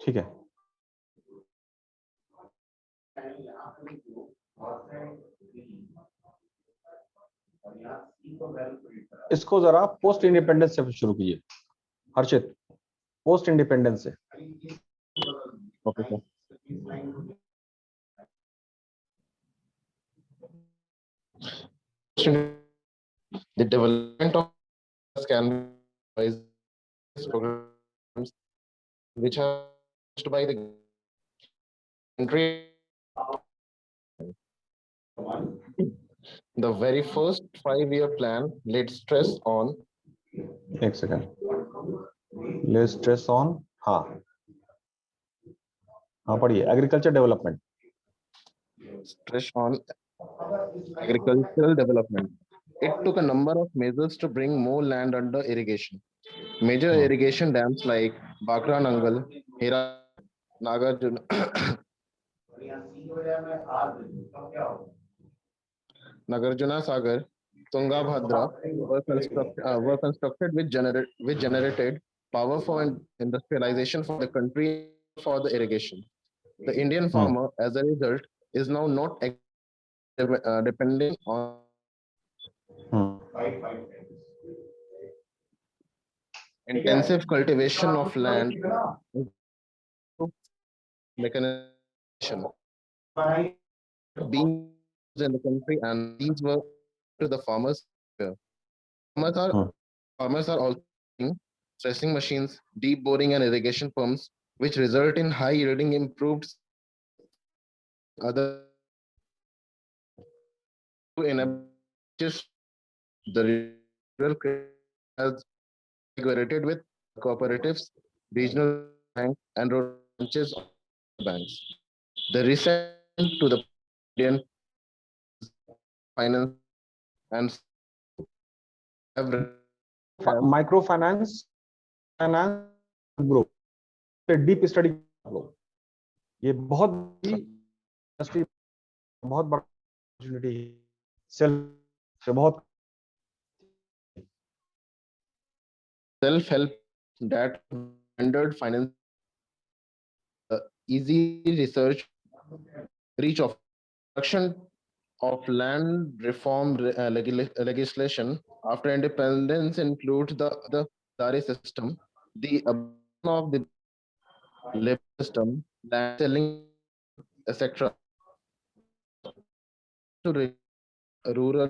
ठीक है, इसको जरा पोस्ट इंडिपेंडेंस से शुरू कीजिए हर्षित, पोस्ट इंडिपेंडेंस से। Okay sir. The development of can be programs which are used by the country. The very first 5-year plan laid stress on. एक सेकंड, ले स्ट्रेस ऑन, हाँ हाँ पढ़िए, agriculture development. Stress on agricultural development. It took a number of measures to bring more land under irrigation. Major irrigation dams like Bakra Nangal, Hira, Nagarjuna, Nagarjuna Sagar, Tungabhadra were constructed which generated power for industrialization for the country for the irrigation. The Indian farmer, as a result, is now not depending on intensive cultivation of land, mechanization being used in the country, and these were to the farmers. Farmers are also using threshing machines, deep boring, and irrigation pumps, which result in high yielding, improved other just the rural has integrated with cooperatives, regional banks, and road branches of banks. The recent to the Indian finance and micro finance group deep study, ये बहुत बड़ा opportunity है, self बहुत self help that rendered finance easy research reach of production of land reform legislation after independence includes the Dari system, the abolition of the labor system, land selling, etc. to rural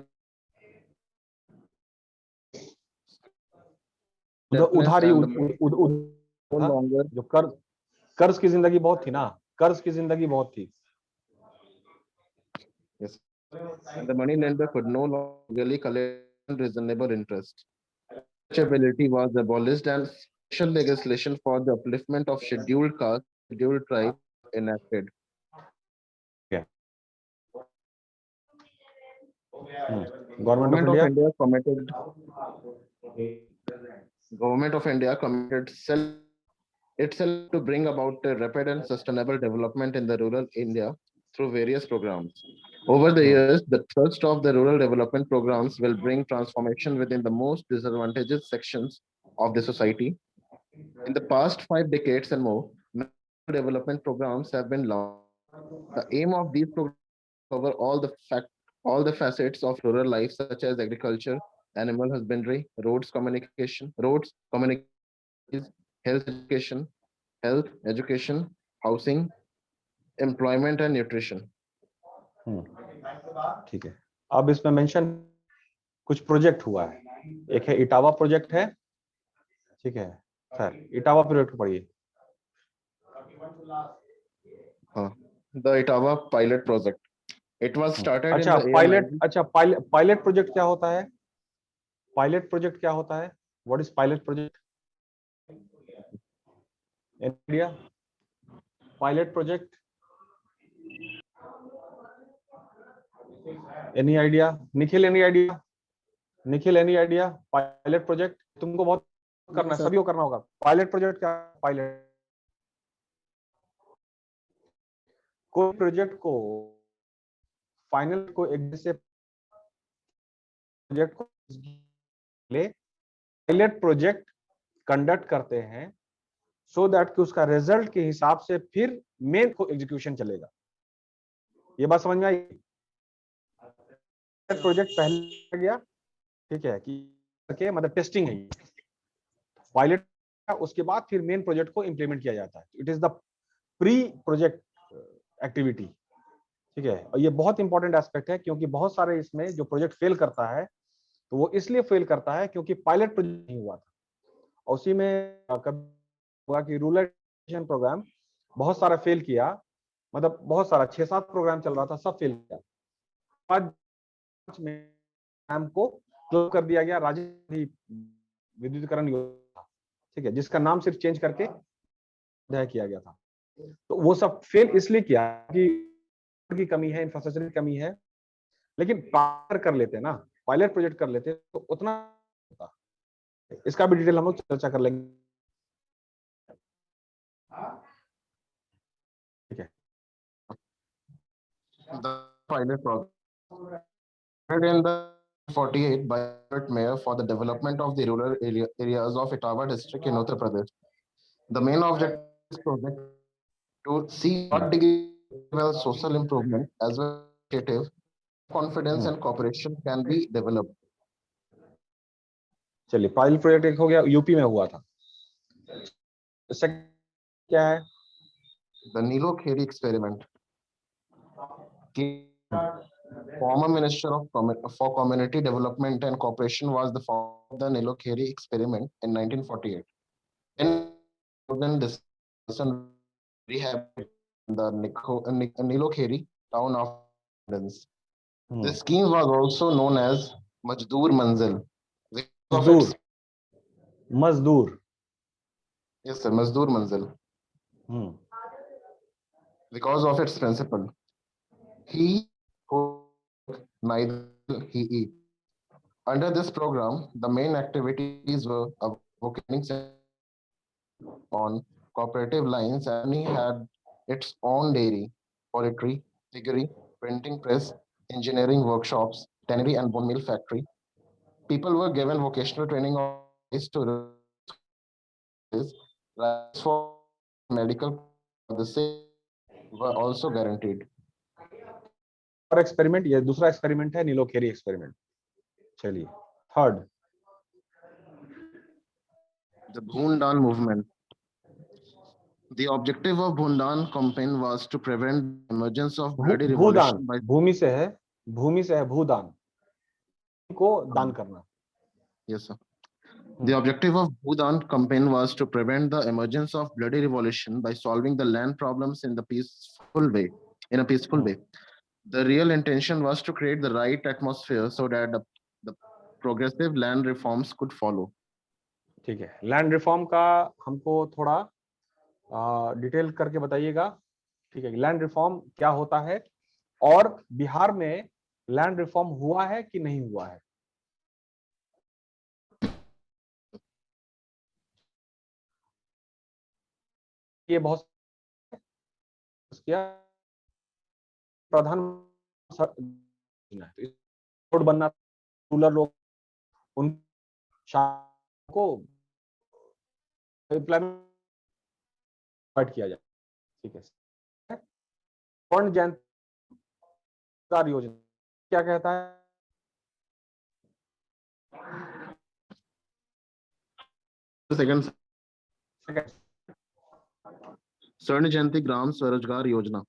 उधारी no longer जो कर्ज की जिंदगी बहुत थी ना, कर्ज की जिंदगी बहुत थी। Yes. And the money lender could no longer really collect reasonable interest. Such ability was abolished and special legislation for the upliftment of scheduled caste, scheduled tribe enacted. Government of India committed itself to bring about a rapid and sustainable development in the rural India through various programs. Over the years, the thrust of the rural development programs will bring transformation within the most disadvantaged sections of the society. In the past 5 decades and more, development programs have been launched. The aim of these programs cover all the facets of rural life, such as agriculture, animal husbandry, communication, health education, housing, employment, and nutrition. ठीक है, अब इसमें mention कुछ project हुआ है, एक है Etawah project है, ठीक है सर, इटावा प्रोजेक्ट पढ़िए। The Itawa pilot project. It was started अच्छा, in the पायलट प्रोजेक्ट क्या होता है? पायलट प्रोजेक्ट क्या होता है? What is pilot project? India pilot project, any idea? Nikhil any idea? Nikhil any idea? Pilot project तुमको बहुत करना है, सभी को करना होगा। पायलट प्रोजेक्ट क्या? पायलट कोई प्रोजेक्ट को फाइनल को एक जैसे प्रोजेक्ट को ले पायलट प्रोजेक्ट कंडक्ट करते हैं सो दैट कि उसका रिजल्ट के हिसाब से फिर मेन को एग्जीक्यूशन चलेगा। ये बात समझ में आई? प्रोजेक्ट पहले गया, ठीक है, कि करके मतलब टेस्टिंग है, पायलट, उसके बाद फिर मेन प्रोजेक्ट को इंप्लीमेंट किया जाता है। It is the pre project activity, ठीक है। और ये बहुत इंपॉर्टेंट एस्पेक्ट है, क्योंकि बहुत सारे इसमें जो प्रोजेक्ट फेल करता है तो वो इसलिए फेल करता है क्योंकि पायलट प्रोजेक्ट नहीं हुआ था। और उसी में कभी हुआ कि रूरल प्रोग्राम बहुत सारा फेल किया, मतलब बहुत सारा 6-7 प्रोग्राम चल रहा था, सब फेल किया। बाद में को क्लोज कर दिया गया, राजीव विद्युतीकरण योजना, ठीक है, जिसका नाम सिर्फ चेंज करके किया गया था। तो वो सब फेल इसलिए किया कि की कमी है, इंफ्रास्ट्रक्चर की कमी है। लेकिन पायलट कर लेते ना, पायलट प्रोजेक्ट कर लेते तो उतना होता। इसका भी डिटेल हम लोग चर्चा कर लेंगे, ठीक है। The pilot project in the 48 by Mayor for the development of the rural areas of Etawah district in Uttar Pradesh. The main object of this project to see what degree of social improvement as well as initiative, confidence and cooperation can be developed. चलिए, pilot project एक हो गया, UP में हुआ था। क्या है? The Nilo Kheri experiment. Former Minister for Community Development and Cooperation was the founder of the Nilo Kheri experiment in 1948. In discussion rehab the Nilo Kheri town of Indus. The scheme was also known as Majdoor Manzil. मजदूर, Yes, sir, Majdoor Manzil. Because of its principle, he who neither he eat. Under this program, the main activities were advocating on cooperative lines, and he had its own dairy, poultry, piggery, printing press, engineering workshops, tannery and bone meal factory. People were given vocational training on ways to rights for medical the same were also guaranteed. और experiment, ये दूसरा experiment है, नीलो खेरी experiment. चलिए, third, the Bhundan movement. The objective of Bhundan campaign was to prevent the emergence of bloody Bhoodan, revolution by भूमि से है, भूमि से है, भूदान को दान करना। yes, sir. The objective of Bhudan campaign was to prevent the emergence of bloody revolution by solving the land problems in a peaceful way. The real intention was to create the right atmosphere so that the progressive land reforms could follow. ठीक है, land reform का हमको थोड़ा detail करके बताइएगा, ठीक है। Land reform क्या होता है और बिहार में लैंड रिफॉर्म हुआ है कि नहीं हुआ है? ये बहुत किया प्रधान रोड बनना, रूरल लोग उन को एम्प्लॉयमेंट किया जाए, ठीक है। स्वर्ण जयंती योजना क्या कहता है? Second, Swर्ण Jayanti Gram Swarojgar Yojana,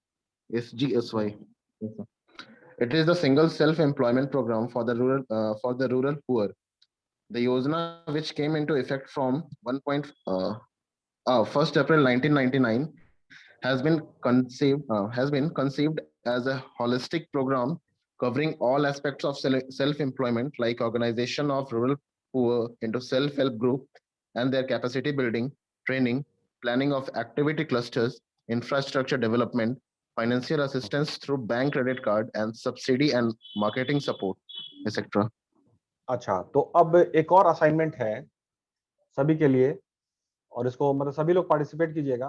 SGSY. It is the single self-employment program for the rural poor. The Yojana, which came into effect from 1st April 1999, has been conceived as a holistic program covering all aspects of self-employment, like organization of rural poor into self-help group and their capacity building, training, planning of activity clusters, infrastructure development, financial assistance through bank credit card and subsidy and marketing support, etc. अच्छा, तो अब एक और assignment है सभी के लिए, और इसको मतलब सभी लोग पार्टिसिपेट कीजिएगा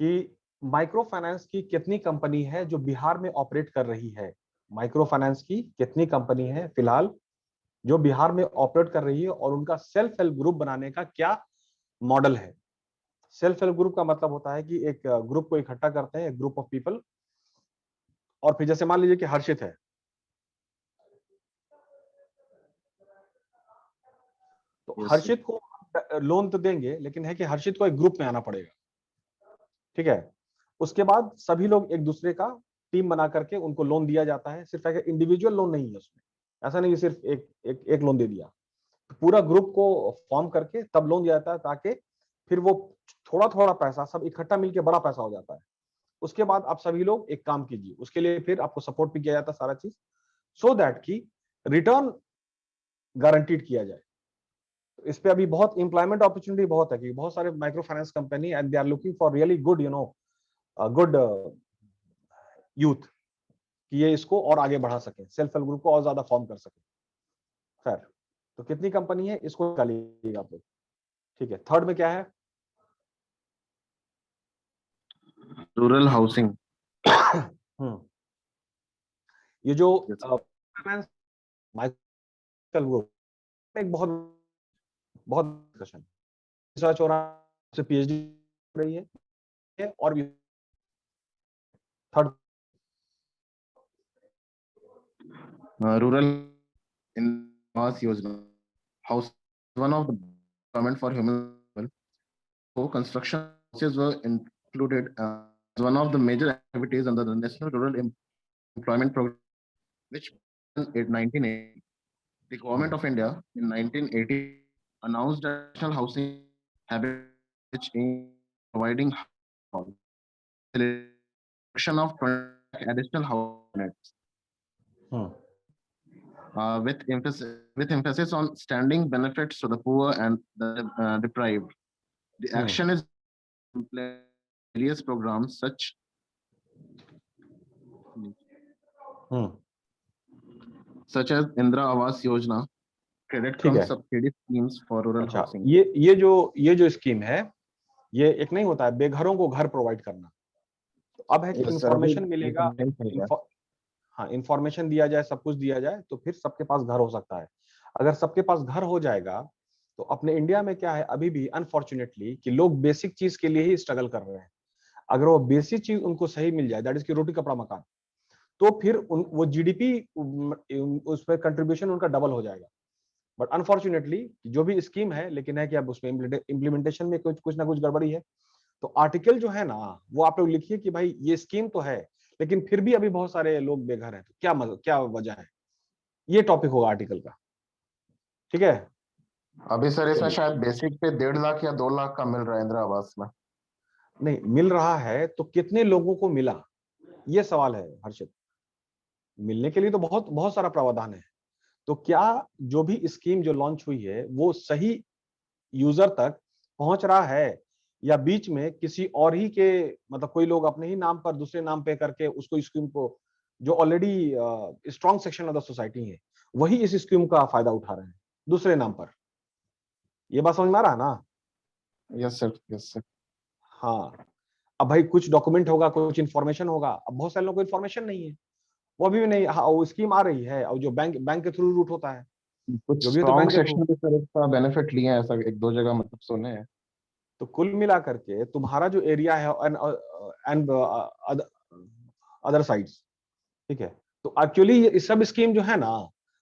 कि माइक्रो फाइनेंस की कितनी कंपनी है जो बिहार में ऑपरेट कर रही है। माइक्रो फाइनेंस की कितनी कंपनी है फिलहाल जो बिहार में ऑपरेट कर रही है और उनका सेल्फ हेल्प ग्रुप बनाने का क्या मॉडल है। सेल्फ हेल्प ग्रुप का मतलब होता है कि एक ग्रुप को इकट्ठा करते हैं, एक ग्रुप ऑफ पीपल, और फिर जैसे मान लीजिए कि हर्षित है, तो Yes, sir. हर्षित को लोन तो देंगे, लेकिन है कि हर्षित को एक ग्रुप में आना पड़ेगा, ठीक है। उसके बाद सभी लोग एक दूसरे का टीम बना करके उनको लोन दिया जाता है। सिर्फ एक इंडिविजुअल लोन नहीं है उसमें, ऐसा नहीं कि सिर्फ एक लोन दे दिया, पूरा ग्रुप को फॉर्म करके तब लोन दिया जाता है, ताकि फिर वो थोड़ा थोड़ा पैसा सब इकट्ठा मिलके बड़ा पैसा हो जाता है। उसके बाद आप सभी लोग एक काम कीजिए, उसके लिए फिर आपको सपोर्ट भी किया जाता है सारा चीज, सो दैट कि रिटर्न गारंटीड किया जाए। तो इस पे अभी बहुत एम्प्लॉयमेंट अपॉर्चुनिटी बहुत है कि बहुत सारे micro finance company and they are looking for really good good youth, कि ये इसको और आगे बढ़ा सके, सेल्फ हेल्प ग्रुप को और ज्यादा फॉर्म कर सके। खैर, तो कितनी कंपनी है इसको निकालिएगा आप लोग, ठीक है। थर्ड में क्या है? Rural housing. ये जो Yes. माइकल ग्रुप एक बहुत बहुत डिस्कशन, रिसर्च हो रहा है, पीएचडी हो रही है, और भी third Rural in Awas Yojana. House one of the government for human. So construction houses were included as one of the major activities under the National Rural Employment Program, which in 1980, the government of India in 1980 announced the national housing habit, which in providing selection of 20 additional house units. With emphasis on standing benefits to the poor and the deprived. The action is various programs such as Indra Awas Yojana, credit ठीक from है। subsidy schemes for rural अच्छा, housing. ये जो scheme है, ये एक नहीं होता है बेघरों को घर प्रोवाइड करना। तो अब है कि Yes, sir. इंफॉर्मेशन मिलेगा, हाँ इंफॉर्मेशन दिया जाए, सब कुछ दिया जाए, तो फिर सबके पास घर हो सकता है। अगर सबके पास घर हो जाएगा, तो अपने इंडिया में क्या है अभी भी अनफॉर्चुनेटली कि लोग बेसिक चीज के लिए ही स्ट्रगल कर रहे हैं। अगर वो बेसिक चीज उनको सही मिल जाए, दैट इज की रोटी कपड़ा मकान, तो फिर वो जीडीपी उस पर कंट्रीब्यूशन उनका डबल हो जाएगा। बट अनफॉर्चुनेटली जो भी स्कीम है, लेकिन है कि अब उसमें इम्प्लीमेंटेशन में कुछ ना कुछ गड़बड़ी है। तो आर्टिकल जो है ना, वो आप लोग लिखिए कि भाई ये स्कीम तो है, लेकिन फिर भी अभी बहुत सारे लोग बेघर हैं, तो क्या वजह है, ये टॉपिक होगा आर्टिकल का, ठीक है। अभी सर इसमें चलिए, शायद बेसिक पे 1.5 लाख या 2 लाख का मिल रहा है इंदिरा आवास में। नहीं मिल रहा है तो कितने लोगों को मिला, ये सवाल है हर्षित। मिलने के लिए तो बहुत बहुत सारा प्रावधान है, तो क्या जो भी स्कीम जो लॉन्च हुई है वो सही यूजर तक पहुंच रहा है, या बीच में किसी और ही के मतलब कोई लोग अपने ही नाम पर दूसरे नाम पे करके उसको स्कीम को, जो already strong section of the society है, वही इस स्कीम का फायदा उठा रहे हैं दूसरे नाम पर। ये बात समझ में आ रहा है ना? Yes sir, yes sir. हाँ, अब भाई कुछ डॉक्यूमेंट होगा, कुछ इन्फॉर्मेशन होगा, अब बहुत सारे लोगों को इन्फॉर्मेशन नहीं है, वो अभी भी नहीं। हाँ, वो स्कीम आ रही है, और जो बैंक के थ्रू रूट होता है, कुछ जो भी है तो स्ट्रॉन्ग बैंक के थ्रू। सेक्शन भी सर इसका बेनिफिट लिए हैं, ऐसा 1-2 जगह मतलब सुने हैं। तो कुल मिला करके तुम्हारा जो एरिया है एंड अदर साइड्स, ठीक है, तो एक्चुअली ये सब स्कीम जो है ना,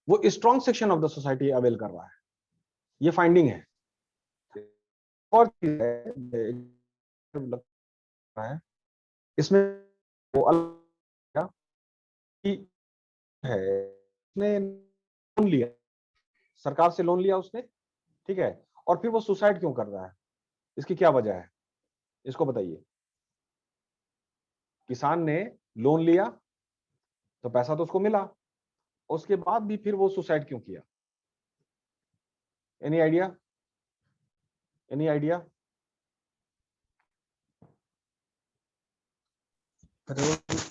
वो strong section of the society avail कर रहा है, ये फाइंडिंग है। और चीज है इसमें, वो अलग कि है, उसने लोन लिया, सरकार से लोन लिया उसने, ठीक है, और फिर वो सुसाइड क्यों कर रहा है, इसकी क्या वजह है, इसको बताइए। किसान ने लोन लिया तो पैसा तो उसको मिला, उसके बाद भी फिर वो सुसाइड क्यों किया? Any idea? Any idea?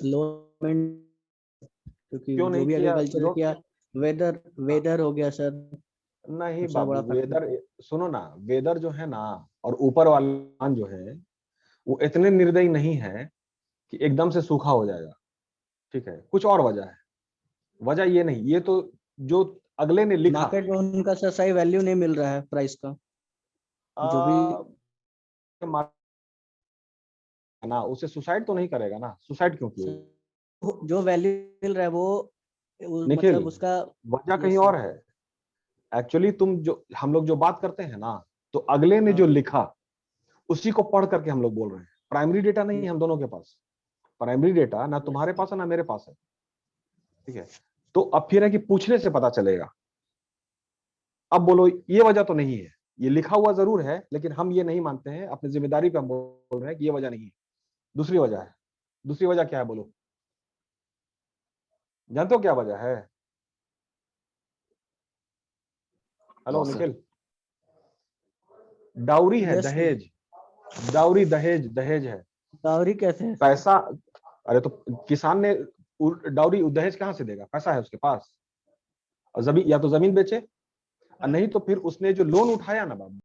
Loan क्योंकि क्यों जो नहीं भी किया एग्रीकल्चर लोन? किया, वेदर हाँ, वेदर हो गया सर, नहीं सबसे बाबू, बड़ा फैक्टर। वेदर सुनो ना, वेदर जो है ना, और ऊपर वाला जो है, वो इतने निर्दयी नहीं है कि एकदम से सूखा हो जाएगा, ठीक है, कुछ और वजह है। वजह ये नहीं, ये तो जो अगले ने लिखा, मार्केट में उनका सर सही वैल्यू नहीं मिल रहा है प्राइस का, जो भी ना, उसे सुसाइड तो नहीं करेगा ना, सुसाइड क्यों किए? जो वैल्यू मिल रहा है वो निखिल, मतलब उसका वजह कहीं yes, और है। एक्चुअली तुम जो हम लोग जो बात करते हैं ना, तो अगले ने जो हाँ। लिखा उसी को पढ़ करके हम लोग बोल रहे हैं। प्राइमरी डेटा नहीं है हम दोनों के पास। प्राइमरी डेटा ना तुम्हारे पास है ना मेरे पास है, ठीक है। तो अब फिर है कि पूछने से पता चलेगा। अब बोलो ये वजह तो नहीं है, ये लिखा हुआ जरूर है, लेकिन हम ये नहीं मानते हैं, अपनी जिम्मेदारी पे हम बोल रहे हैं कि ये वजह नहीं है, दूसरी वजह है। दूसरी वजह क्या है बोलो? जानते हो क्या वजह है? Hello No, sir. Nikhil, dowry है, Yes, sir. दहेज। डाउरी दहेज, दहेज है डाउरी कैसे है? पैसा। अरे तो किसान ने डाउरी दहेज कहां से देगा? पैसा है उसके पास, और जमीन, या तो जमीन बेचे, और नहीं तो फिर उसने जो लोन उठाया ना बाबू,